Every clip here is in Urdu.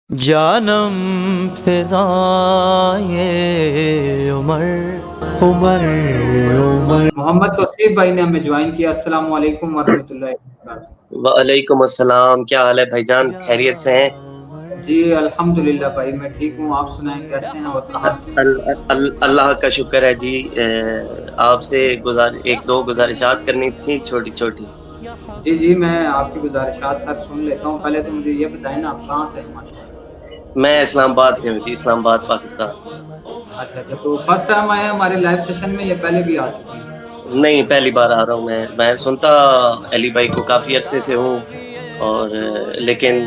جانم فدائے عمر عمر عمر محمد توصیف بھائی نے ہمیں جوائن کیا. السلام علیکم ورحمۃ اللہ وبرکاتہ. وعلیکم السلام. کیا حال ہے بھائی جان؟ خیریت سے ہیں؟ جی الحمدللہ بھائی میں ٹھیک ہوں. آپ سنائیں کیسے ہیں اور کہاں سے؟ اللہ کا شکر ہے جی. آپ سے ایک دو گزارشات کرنی تھی چھوٹی چھوٹی. جی میں آپ کی گزارشات سر سن لیتا ہوں. پہلے تو مجھے یہ بتائیں نا آپ کہاں سے ہیں ماشاء اللہ؟ میں اسلام آباد سے ہوں جی، اسلام آباد پاکستان. اچھا تو فرسٹ ٹائم آئے ہیں ہمارے لائیو سیشن میں یا پہلے بھی آ چکے ہیں؟ نہیں، پہلی بار آ رہا ہوں. میں سنتا علی بھائی کو کافی عرصے سے ہوں، اور لیکن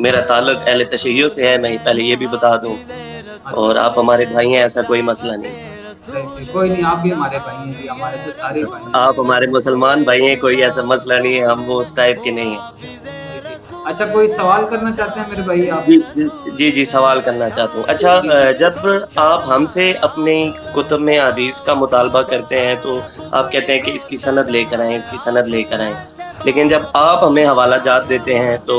میرا تعلق اہل تشیع سے ہے، میں پہلے یہ بھی بتا دوں. اور آپ ہمارے بھائی ہیں، ایسا کوئی مسئلہ نہیں. کوئی نہیں، آپ بھی ہمارے بھائی ہیں جی. ہمارے تو سارے بھائی ہیں. آپ ہمارے مسلمان بھائی ہیں، کوئی ایسا مسئلہ نہیں ہے. ہم وہ اس ٹائپ کے نہیں ہیں. اچھا کوئی سوال کرنا چاہتے ہیں میرے بھائی آپ؟ جی سوال کرنا چاہتا ہوں. اچھا، جب آپ ہم سے اپنی کتب میں حدیث کا مطالبہ کرتے ہیں تو آپ کہتے ہیں کہ اس کی سند لے کر آئیں، اس کی سند لے کر آئیں، لیکن جب آپ ہمیں حوالہ جات دیتے ہیں تو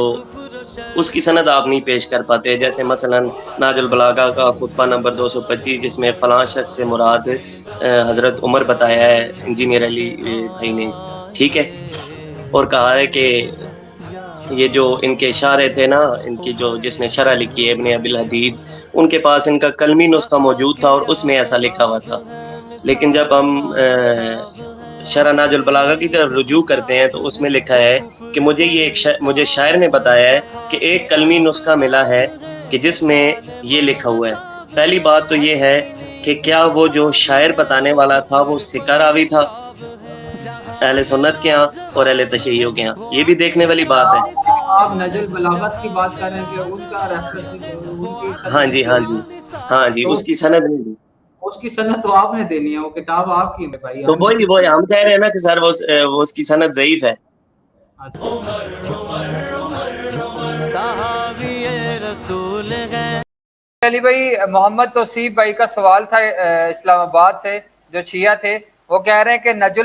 اس کی سند آپ نہیں پیش کر پاتے. جیسے مثلا ناج البلاغہ کا خطبہ نمبر 225، جس میں فلاں شخص سے مراد حضرت عمر بتایا ہے انجینئر علی بھائی نے، ٹھیک ہے، اور کہا ہے کہ یہ جو ان کے اشارے تھے نا، ان کی جس نے شرح لکھی ہے ابن ابی الحدید، ان کے پاس ان کا کلمی نسخہ موجود تھا اور اس میں ایسا لکھا ہوا تھا. لیکن جب ہم شرح ناج البلاغہ کی طرف رجوع کرتے ہیں تو اس میں لکھا ہے کہ مجھے شاعر نے بتایا ہے کہ ایک کلمی نسخہ ملا ہے کہ جس میں یہ لکھا ہوا ہے. پہلی بات تو یہ ہے کہ کیا وہ جو شاعر بتانے والا تھا وہ ثقہ راوی تھا اہل سنت کے ہاں اور اہل تشیع کے ہاں؟ یہ بھی دیکھنے والی بات ہے. آپ نجل بلاغت کی بات کر رہے ہیں کہ ان کا ریفرنس ان کی ہاں سند جی، ہاں جی، ہاں جی، تو اس کی سند نہیں دی. اس کی سند تو آپ نے دینی ہے. وہ کتاب آپ کی ہے بھائی، تو ہم وہی کسی ہم کہہ رہے ہیں نا کہ سر وہ اس کی سند ضعیف ہے. صحابی رسول ہے. علی بھائی، محمد توصیف بھائی کا سوال تھا اسلام آباد سے، جو شیعہ تھے. وہ کہہ رہے ہیں کہ نج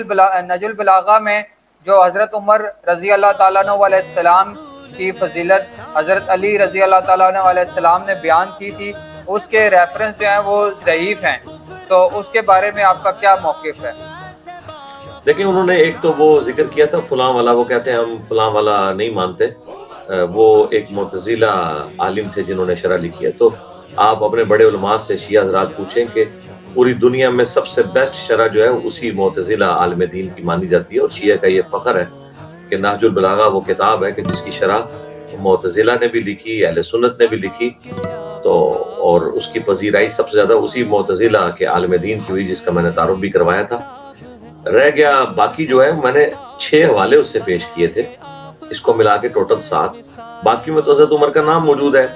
البلاغہ میں جو حضرت عمر رضی اللہ تعالیٰ عنہ علیہ السلام کی فضیلت حضرت علی رضی اللہ تعالیٰ عنہ علیہ السلام نے بیان کی تھی، اس کے ریفرنس جو ہیں وہ ضعیف ہیں. تو اس کے بارے میں آپ کا کیا موقف ہے؟ لیکن انہوں نے ایک تو وہ ذکر کیا تھا فلاں والا، وہ کہتے ہیں ہم فلاں والا نہیں مانتے. وہ ایک معتزلہ عالم تھے جنہوں نے شرح لکھی ہے. تو آپ اپنے بڑے علماء سے شیعہ حضرات پوچھیں کہ پوری دنیا میں سب سے بیسٹ شرح جو ہے اسی معتزلہ عالم دین کی مانی جاتی ہے. اور شیعہ کا یہ فخر ہے کہ نہج البلاغہ وہ کتاب ہے کہ جس کی شرح معتزلہ نے بھی لکھی، اہل سنت نے بھی لکھی. تو اور اس کی پذیرائی سب سے زیادہ اسی معتزلہ کے عالم دین کی ہوئی، جس کا میں نے تعارف بھی کروایا تھا. رہ گیا باقی جو ہے، میں نے 6 حوالے اس سے پیش کیے تھے، اس کو ملا کے ٹوٹل 7. باقی میں تو حضرت عمر کا نام موجود ہے.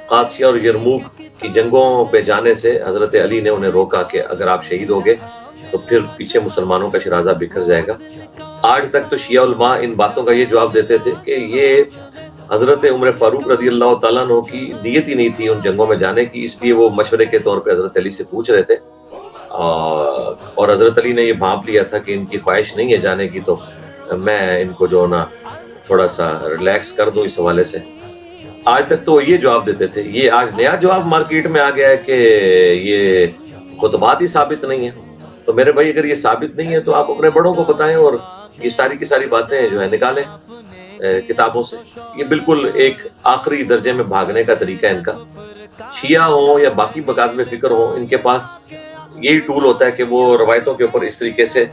قادسیہ اور یرموک کی جنگوں پہ جانے سے حضرت علی نے انہیں روکا کہ اگر آپ شہید ہوگے تو پھر پیچھے مسلمانوں کا شرازہ بکھر جائے گا. آج تک تو شیعہ علماء ان باتوں کا یہ جواب دیتے تھے کہ یہ حضرت عمر فاروق رضی اللہ تعالیٰ عنہ کی نیت ہی نہیں تھی ان جنگوں میں جانے کی، اس لیے وہ مشورے کے طور پہ حضرت علی سے پوچھ رہے تھے. اور حضرت علی نے یہ بھانپ لیا تھا کہ ان کی خواہش نہیں ہے جانے کی، تو میں ان کو جو نا تھوڑا سا ریلیکس کر دوں اس حوالے سے. آج تک تو یہ جواب دیتے تھے. یہ آج نیا جواب مارکیٹ میں آ گیا ہے کہ یہ خطبات ہی ثابت نہیں ہیں. تو میرے بھائی اگر یہ ثابت نہیں ہے تو آپ اپنے بڑوں کو بتائیں اور یہ ساری کی ساری باتیں جو ہے نکالیں کتابوں سے. یہ بالکل ایک آخری درجے میں بھاگنے کا طریقہ ہے ان کا. شیعہ ہوں یا باقی مکاتب فکر ہوں، ان کے پاس یہی ٹول ہوتا ہے کہ وہ روایتوں کے اوپر اس طریقے سے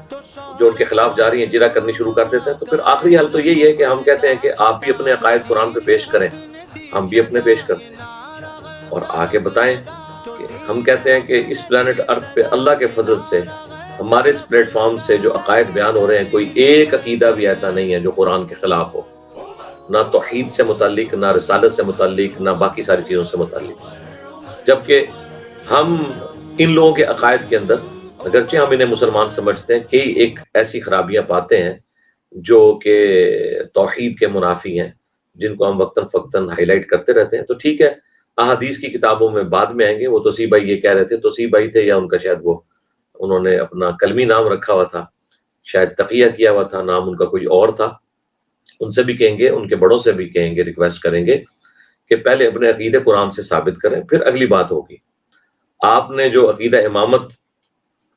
جو ان کے خلاف جاری ہیں جرا کرنی شروع کر دیتے ہیں. تو پھر آخری حل تو یہی ہے کہ ہم کہتے ہیں کہ آپ بھی اپنے عقائد قرآن پہ پیش کریں، ہم بھی اپنے پیش کرتے ہیں، اور آ کے بتائیں کہ ہم کہتے ہیں کہ اس پلانٹ ارتھ پہ اللہ کے فضل سے ہمارے اس پلیٹ فارم سے جو عقائد بیان ہو رہے ہیں، کوئی ایک عقیدہ بھی ایسا نہیں ہے جو قرآن کے خلاف ہو، نہ توحید سے متعلق، نہ رسالت سے متعلق، نہ باقی ساری چیزوں سے متعلق. جبکہ ہم ان لوگوں کے عقائد کے اندر، اگرچہ ہم انہیں مسلمان سمجھتے ہیں، کئی ایک ایسی خرابیاں پاتے ہیں جو کہ توحید کے منافی ہیں، جن کو ہم وقتاً فوقتاً ہائی لائٹ کرتے رہتے ہیں. تو ٹھیک ہے، احادیث کی کتابوں میں بعد میں آئیں گے. وہ توصیف بھائی یہ کہہ رہے تھے، توصیف بھائی تھے یا ان کا شاید وہ انہوں نے اپنا کلمی نام رکھا ہوا تھا، شاید تقیہ کیا ہوا تھا، نام ان کا کوئی اور تھا. ان سے بھی کہیں گے، ان کے بڑوں سے بھی کہیں گے، ریکویسٹ کریں گے کہ پہلے اپنے عقیدے قرآن سے ثابت کریں، پھر اگلی بات ہوگی۔ آپ نے جو عقیدہ امامت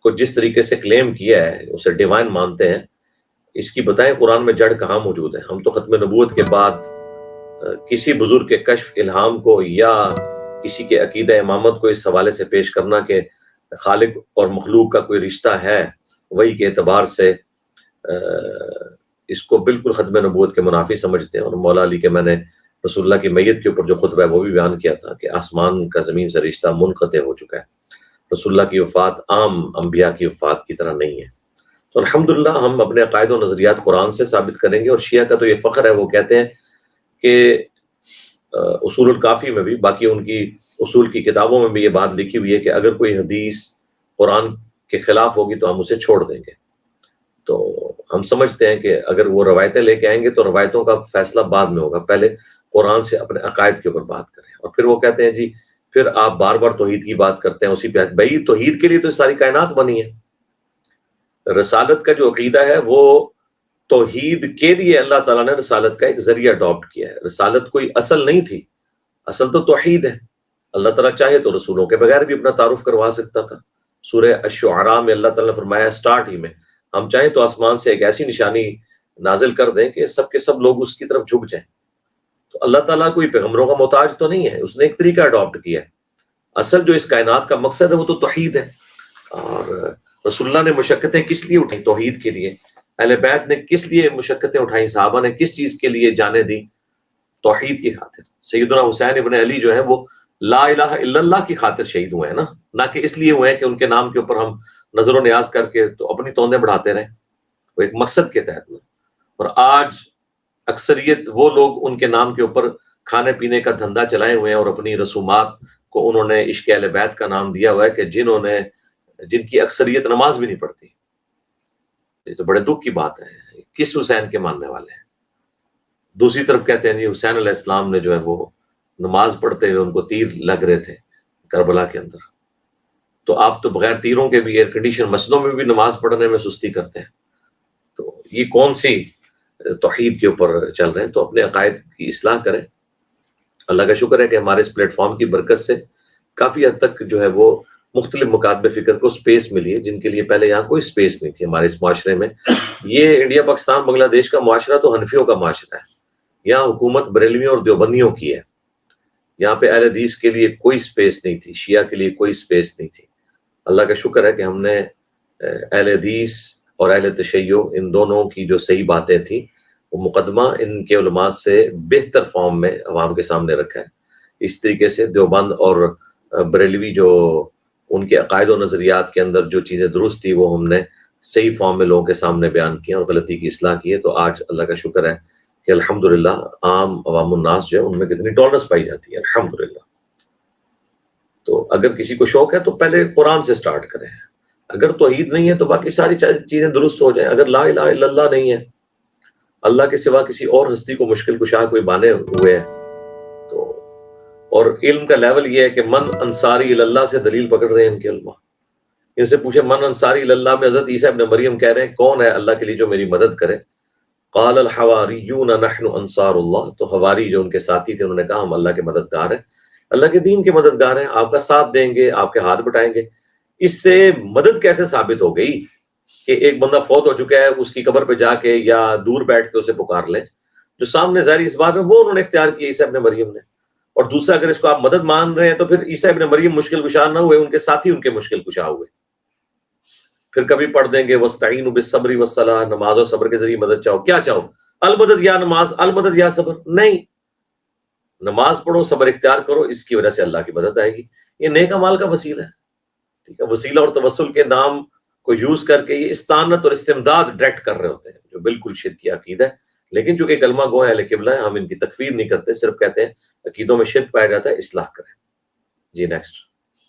کو جس طریقے سے کلیم کیا ہے، اسے ڈیوائن مانتے ہیں، اس کی بتائیں قرآن میں جڑ کہاں موجود ہے؟ ہم تو ختم نبوت کے بعد کسی بزرگ کے کشف الہام کو یا کسی کے عقیدہ امامت کو اس حوالے سے پیش کرنا کہ خالق اور مخلوق کا کوئی رشتہ ہے، وہی کے اعتبار سے اس کو بالکل ختم نبوت کے منافی سمجھتے ہیں۔ اور مولا علی کے میں نے رسول اللہ کی میت کے اوپر جو خطبہ ہے وہ بھی بیان کیا تھا کہ آسمان کا زمین سے رشتہ منقطع ہو چکا ہے، رسول اللہ کی وفات عام انبیاء کی وفات کی طرح نہیں ہے۔ تو الحمدللہ ہم اپنے عقائد و نظریات قرآن سے ثابت کریں گے، اور شیعہ کا تو یہ فخر ہے، وہ کہتے ہیں کہ اصول الکافی میں بھی، باقی ان کی اصول کی کتابوں میں بھی یہ بات لکھی ہوئی ہے کہ اگر کوئی حدیث قرآن کے خلاف ہوگی تو ہم اسے چھوڑ دیں گے۔ تو ہم سمجھتے ہیں کہ اگر وہ روایتیں لے کے آئیں گے تو روایتوں کا فیصلہ بعد میں ہوگا، پہلے قرآن سے اپنے عقائد کے اوپر بات کریں۔ اور پھر وہ کہتے ہیں جی پھر آپ بار بار توحید کی بات کرتے ہیں، اسی پہ بھائی توحید کے لیے تو ساری کائنات بنی ہے۔ رسالت کا جو عقیدہ ہے وہ توحید کے لیے اللہ تعالیٰ نے رسالت کا ایک ذریعہ اڈاپٹ کیا ہے۔ رسالت کوئی اصل نہیں تھی، اصل تو توحید ہے۔ اللہ تعالیٰ چاہے تو رسولوں کے بغیر بھی اپنا تعارف کروا سکتا تھا۔ سورہ الشعراء میں اللہ تعالیٰ نے فرمایا سٹارٹ ہی میں، ہم چاہیں تو آسمان سے ایک ایسی نشانی نازل کر دیں کہ سب کے سب لوگ اس کی طرف جھک جائیں۔ تو اللہ تعالیٰ کوئی پیغمبروں کا محتاج تو نہیں ہے، اس نے ایک طریقہ اڈاپٹ کیا ہے۔ اصل جو اس کائنات کا مقصد ہے وہ تو توحید ہے۔ اور رسول اللہ نے مشقتیں کس لیے اٹھائیں؟ توحید کے لیے۔ اہل بیت نے کس لیے مشقتیں اٹھائیں؟ صحابہ نے کس چیز کے لیے جانیں دی؟ توحید کی خاطر۔ سیدنا حسین ابن علی جو ہے وہ لا الہ الا اللہ کی خاطر شہید ہوئے ہیں نا، نہ کہ اس لیے ہوئے ہیں کہ ان کے نام کے اوپر ہم نظر و نیاز کر کے تو اپنی توندیں بڑھاتے رہیں، وہ ایک مقصد کے تحت میں۔ اور آج اکثریت وہ لوگ ان کے نام کے اوپر کھانے پینے کا دھندا چلائے ہوئے ہیں، اور اپنی رسومات کو انہوں نے عشق اہل بیت کا نام دیا ہوا ہے کہ جن کی اکثریت نماز بھی نہیں پڑھتی۔ یہ تو بڑے دکھ کی بات ہے، کس حسین کے ماننے والے ہیں؟ دوسری طرف کہتے ہیں جی حسین علیہ السلام نے جو ہے وہ نماز پڑھتے ہوئے ان کو تیر لگ رہے تھے کربلا کے اندر، تو آپ تو بغیر تیروں کے بھی ایئر کنڈیشن مسجدوں میں بھی نماز پڑھنے میں سستی کرتے ہیں۔ تو یہ کون سی توحید کے اوپر چل رہے ہیں؟ تو اپنے عقائد کی اصلاح کریں۔ اللہ کا شکر ہے کہ ہمارے اس پلیٹ فارم کی برکت سے کافی حد تک جو ہے وہ مختلف مکاتب فکر کو سپیس ملی ہے، جن کے لیے پہلے یہاں کوئی سپیس نہیں تھی ہمارے اس معاشرے میں۔ یہ انڈیا پاکستان بنگلہ دیش کا معاشرہ تو حنفیوں کا معاشرہ ہے، یہاں حکومت بریلویوں اور دیوبندیوں کی ہے۔ یہاں پہ اہل حدیث کے لیے کوئی سپیس نہیں تھی، شیعہ کے لیے کوئی سپیس نہیں تھی۔ اللہ کا شکر ہے کہ ہم نے اہل حدیث اور اہل تشیع ان دونوں کی جو صحیح باتیں تھیں وہ مقدمہ ان کے علماء سے بہتر فارم میں عوام کے سامنے رکھا ہے۔ اس طریقے سے دیوبند اور بریلوی جو ان کے عقائد و نظریات کے اندر جو چیزیں درست تھی وہ ہم نے صحیح فارم میں لوگوں کے سامنے بیان کی اور غلطی کی اصلاح کی ہے۔ تو آج اللہ کا شکر ہے کہ الحمدللہ عام عوام الناس جو ہے ان میں کتنی ٹالرنس پائی جاتی ہے الحمدللہ۔ تو اگر کسی کو شوق ہے تو پہلے قرآن سے سٹارٹ کریں، اگر توحید نہیں ہے تو باقی ساری چیزیں درست ہو جائیں۔ اگر لا الہ الا اللہ نہیں ہے، اللہ کے سوا کسی اور ہستی کو مشکل کشا کوئی مانے ہوئے ہیں، تو اور علم کا لیول یہ ہے کہ من انصاری اللہ سے دلیل پکڑ رہے ہیں ان کے علماء۔ ان سے پوچھے من انصاری اللہ میں حضرت عیسیٰ ابن مریم کہہ رہے ہیں کون ہے اللہ کے لیے جو میری مدد کرے؟ قال الحواریون نحن انصار اللہ، تو حواری جو ان کے ساتھی تھے انہوں نے کہا ہم اللہ کے مددگار ہیں، اللہ کے دین کے مددگار ہیں، آپ کا ساتھ دیں گے، آپ کے ہاتھ بٹائیں گے۔ اس سے مدد کیسے ثابت ہو گئی کہ ایک بندہ فوت ہو چکا ہے اس کی قبر پہ جا کے یا دور بیٹھ کے اسے پکار لیں؟ جو سامنے ظاہری اس بات میں وہ انہوں نے اختیار کیا عیسیٰ ابن مریم نے۔ اور دوسرا اگر اس کو آپ مدد مان رہے ہیں تو پھر عیسیٰ ابن مریم مشکل کشا نہ ہوئے، ان کے ساتھی ان کے مشکل کشا ہوئے۔ پھر کبھی پڑھ دیں گے وَاسْتَعِینُوا بِالصَّبْرِ وَالصَّلَاةِ، نماز اور صبر کے ذریعے مدد چاہو۔ کیا چاہو؟ المدد یا نماز، المدد یا صبر؟ نہیں، نماز پڑھو، صبر اختیار کرو، اس کی وجہ سے اللہ کی مدد آئے گی۔ یہ نیک اعمال کا وسیلہ ہے، ٹھیک ہے؟ وسیلہ اور توسل کے نام کو یوز کر کے یہ استعانت اور استمداد ڈائریکٹ کر رہے ہوتے ہیں، جو بالکل شرکی عقیدہ ہے۔ لیکن چونکہ کلمہ گو ہے، اہل قبلہ ہے، ہم ان کی تکفیر نہیں کرتے، صرف کہتے ہیں عقیدوں میں شرک پایا جاتا ہے، اصلاح کریں۔ جی نیکسٹ۔